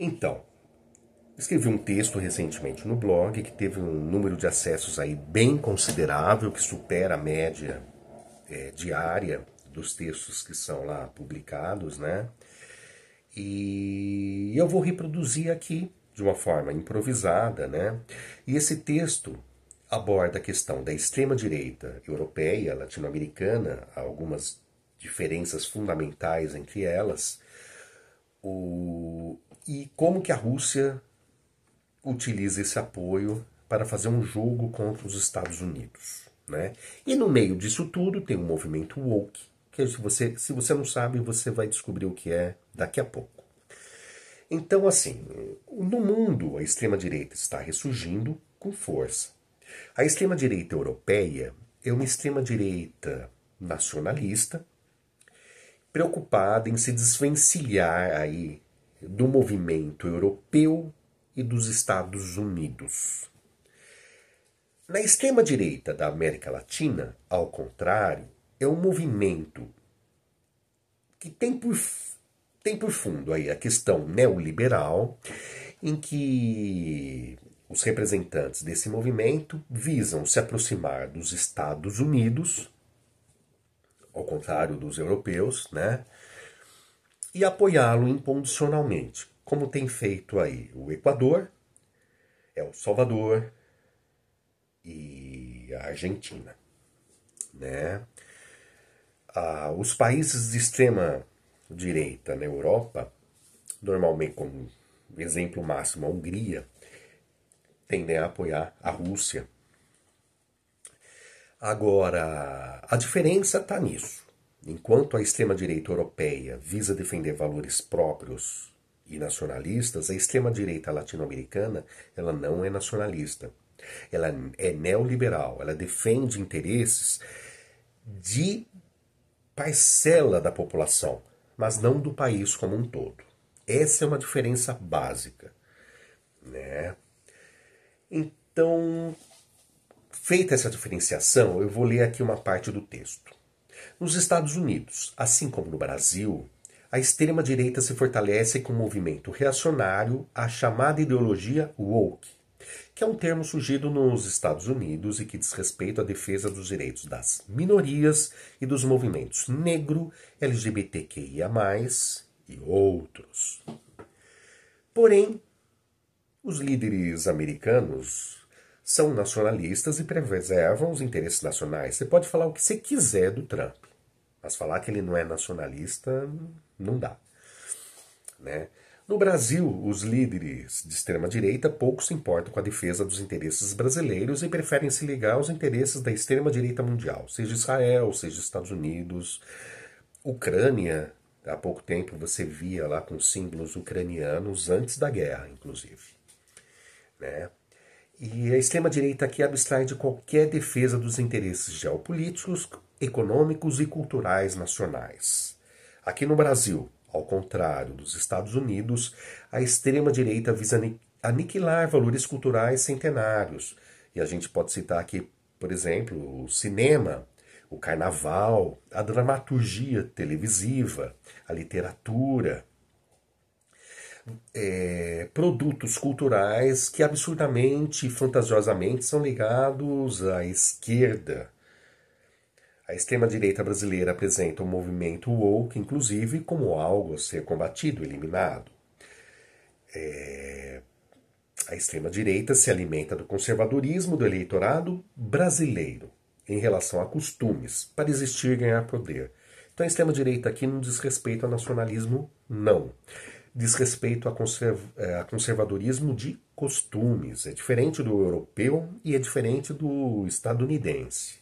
Então, escrevi um texto recentemente no blog que teve um número de acessos aí bem considerável, que supera a média diária dos textos que são lá publicados, né? E eu vou reproduzir aqui de uma forma improvisada, né? E esse texto aborda a questão da extrema-direita europeia, latino-americana, algumas diferenças fundamentais entre elas, e como que a Rússia utiliza esse apoio para fazer um jogo contra os Estados Unidos, né? E no meio disso tudo tem um movimento woke, que se você não sabe, você vai descobrir o que é daqui a pouco. Então, assim, no mundo a extrema-direita está ressurgindo com força. A extrema-direita europeia é uma extrema-direita nacionalista, preocupada em se desvencilhar aí do movimento europeu e dos Estados Unidos. Na extrema-direita da América Latina, ao contrário, é um movimento que tem por fundo aí a questão neoliberal, em que os representantes desse movimento visam se aproximar dos Estados Unidos, ao contrário dos europeus, né? E apoiá-lo incondicionalmente, como tem feito aí o Equador, El Salvador e a Argentina, né? Os países de extrema direita na Europa, normalmente como exemplo máximo a Hungria, tendem a apoiar a Rússia. Agora, a diferença está nisso. Enquanto a extrema-direita europeia visa defender valores próprios e nacionalistas, a extrema-direita latino-americana ela não é nacionalista. Ela é neoliberal, ela defende interesses de parcela da população, mas não do país como um todo. Essa é uma diferença básica, né? Então, feita essa diferenciação, eu vou ler aqui uma parte do texto. Nos Estados Unidos, assim como no Brasil, a extrema-direita se fortalece com um movimento reacionário à chamada ideologia woke, que é um termo surgido nos Estados Unidos e que diz respeito à defesa dos direitos das minorias e dos movimentos negro, LGBTQIA+, e outros. Porém, os líderes americanos são nacionalistas e preservam os interesses nacionais. Você pode falar o que você quiser do Trump, mas falar que ele não é nacionalista não dá, né? No Brasil, os líderes de extrema-direita pouco se importam com a defesa dos interesses brasileiros e preferem se ligar aos interesses da extrema-direita mundial, seja Israel, seja Estados Unidos, Ucrânia. Há pouco tempo você via lá com símbolos ucranianos antes da guerra, inclusive, né? E a extrema-direita aqui abstrai de qualquer defesa dos interesses geopolíticos, econômicos e culturais nacionais. Aqui no Brasil, ao contrário dos Estados Unidos, a extrema-direita visa aniquilar valores culturais centenários. E a gente pode citar aqui, por exemplo, o cinema, o carnaval, a dramaturgia televisiva, a literatura, produtos culturais que absurdamente e fantasiosamente são ligados à esquerda. A extrema-direita brasileira apresenta o movimento woke, inclusive, como algo a ser combatido, eliminado. A extrema-direita se alimenta do conservadorismo do eleitorado brasileiro em relação a costumes, para existir e ganhar poder. Então a extrema-direita aqui não diz respeito ao nacionalismo, não. Diz respeito a conservadorismo de costumes. É diferente do europeu e é diferente do estadunidense.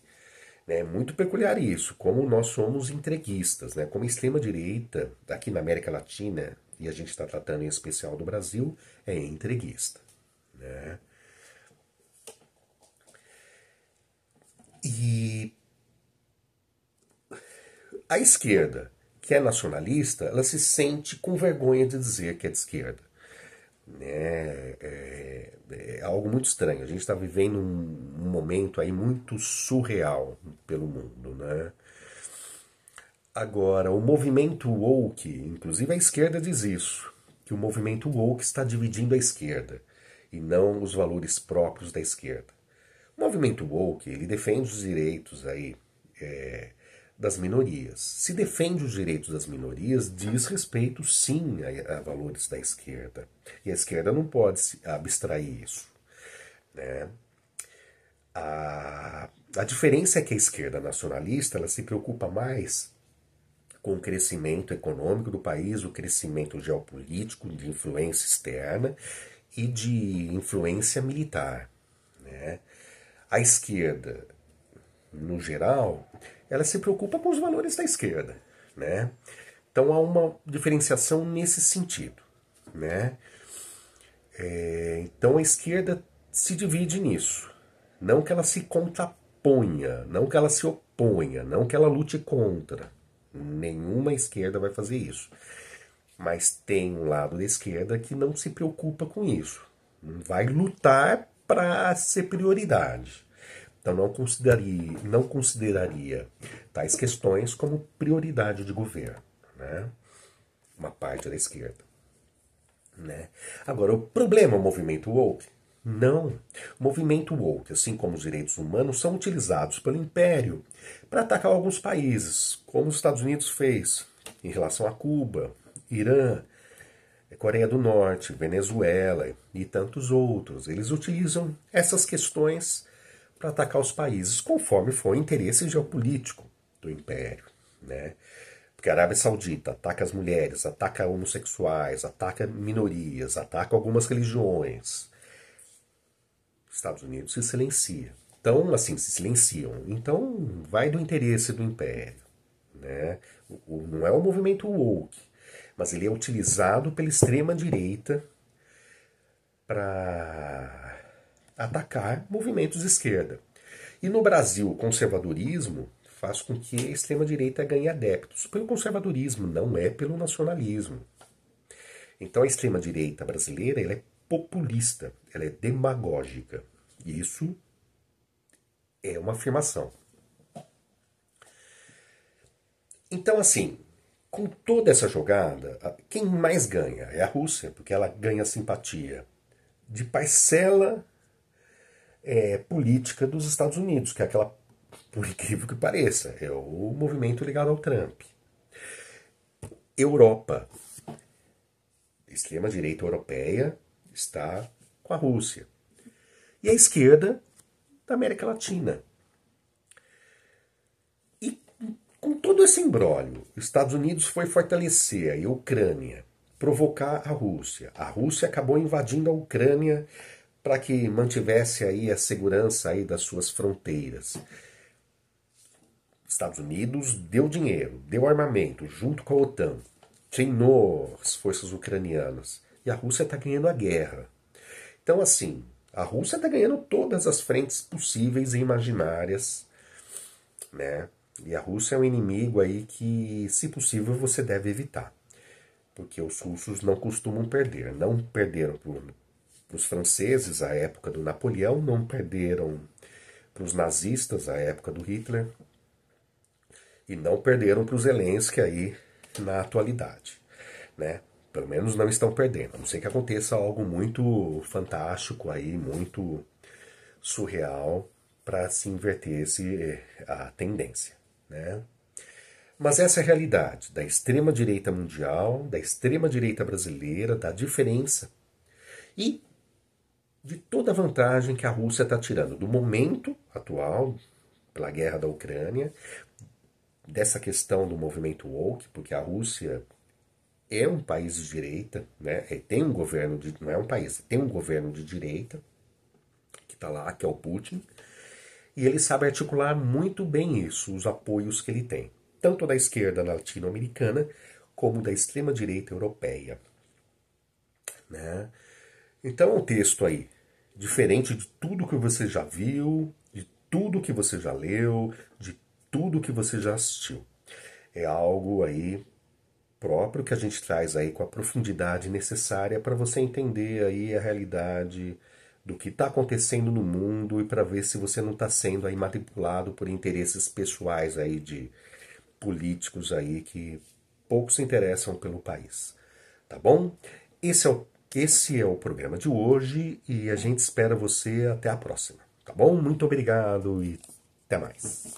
É muito peculiar isso, como nós somos entreguistas, né? Como a extrema-direita, aqui na América Latina, e a gente está tratando em especial do Brasil, é entreguista, né? E a esquerda, que é nacionalista, ela se sente com vergonha de dizer que é de esquerda. É algo muito estranho. A gente está vivendo um momento aí muito surreal pelo mundo, né? Agora, o movimento woke, inclusive a esquerda diz isso, que o movimento woke está dividindo a esquerda e não os valores próprios da esquerda. O movimento woke, ele defende os direitos aí, das minorias. Se defende os direitos das minorias, diz respeito sim a valores da esquerda. E a esquerda não pode se abstrair isso, né? A diferença é que a esquerda nacionalista ela se preocupa mais com o crescimento econômico do país, o crescimento geopolítico, de influência externa e de influência militar, né? A esquerda, no geral, ela se preocupa com os valores da esquerda, né? Então há uma diferenciação nesse sentido, né? Então a esquerda se divide nisso. Não que ela se contraponha, não que ela se oponha, não que ela lute contra. Nenhuma esquerda vai fazer isso. Mas tem um lado da esquerda que não se preocupa com isso. Vai lutar para ser prioridade. Então não consideraria tais questões como prioridade de governo, né? Uma parte da esquerda, né? Agora, o problema é o movimento woke? Não. O movimento woke, assim como os direitos humanos, são utilizados pelo Império para atacar alguns países, como os Estados Unidos fez em relação a Cuba, Irã, Coreia do Norte, Venezuela e tantos outros. Eles utilizam essas questões para atacar os países conforme for o interesse geopolítico do Império, né? Porque a Arábia Saudita ataca as mulheres, ataca homossexuais, ataca minorias, ataca algumas religiões. Estados Unidos se silencia. Então, assim, se silenciam. Então, vai do interesse do Império, né? Não é o movimento woke, mas ele é utilizado pela extrema-direita para atacar movimentos de esquerda. E no Brasil, o conservadorismo faz com que a extrema-direita ganhe adeptos pelo conservadorismo, não é pelo nacionalismo. Então a extrema-direita brasileira ela é populista, ela é demagógica. Isso é uma afirmação. Então, assim, com toda essa jogada, quem mais ganha é a Rússia, porque ela ganha simpatia de parcela política dos Estados Unidos, que é aquela, por incrível que pareça, é o movimento ligado ao Trump. Europa, a extrema-direita europeia está com a Rússia. E a esquerda da América Latina. E com todo esse imbróglio, os Estados Unidos foi fortalecer a Ucrânia, provocar a Rússia. A Rússia acabou invadindo a Ucrânia para que mantivesse aí a segurança aí das suas fronteiras. Estados Unidos deu dinheiro, deu armamento, junto com a OTAN, treinou as forças ucranianas. E a Rússia está ganhando a guerra. Então, assim, a Rússia está ganhando todas as frentes possíveis e imaginárias, né? E a Rússia é um inimigo aí que, se possível, você deve evitar. Porque os russos não costumam perder. Não perderam para os franceses à época do Napoleão, não perderam para os nazistas à época do Hitler e não perderam para os Zelensky aí na atualidade, né? Pelo menos não estão perdendo, a não ser que aconteça algo muito fantástico aí, muito surreal para se inverter a tendência, né? Mas essa é a realidade da extrema-direita mundial, da extrema-direita brasileira, da diferença e de toda a vantagem que a Rússia está tirando do momento atual, pela guerra da Ucrânia, dessa questão do movimento woke, porque a Rússia é um país de direita, né? Tem um governo de, não é um país, tem um governo de direita que está lá, que é o Putin, e ele sabe articular muito bem isso, os apoios que ele tem, tanto da esquerda latino-americana como da extrema-direita europeia, né? Então é um texto aí, diferente de tudo que você já viu, de tudo que você já leu, de tudo que você já assistiu. É algo aí próprio que a gente traz aí com a profundidade necessária para você entender aí a realidade do que está acontecendo no mundo e para ver se você não está sendo aí manipulado por interesses pessoais aí de políticos aí que pouco se interessam pelo país. Tá bom? Esse é o programa de hoje e a gente espera você até a próxima, tá bom? Muito obrigado e até mais.